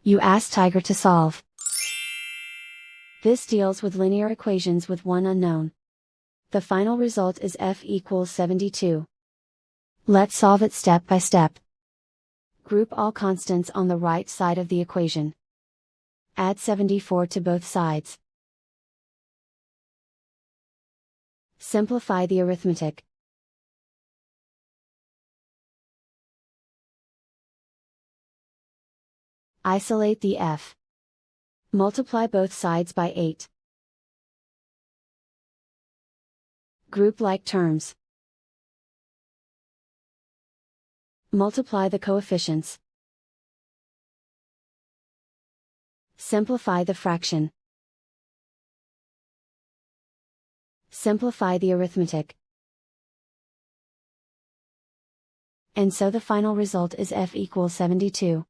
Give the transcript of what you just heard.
You ask Tiger to solve. This deals with linear equations with one unknown. The final result is f equals 72. Let's solve it step by step. Group all constants on the right side of the equation. Add 74 to both sides. Simplify the arithmetic. Isolate the f. Multiply both sides by 8. Group like terms. Multiply the coefficients. Simplify the fraction. Simplify the arithmetic. And so the final result is f equals 72.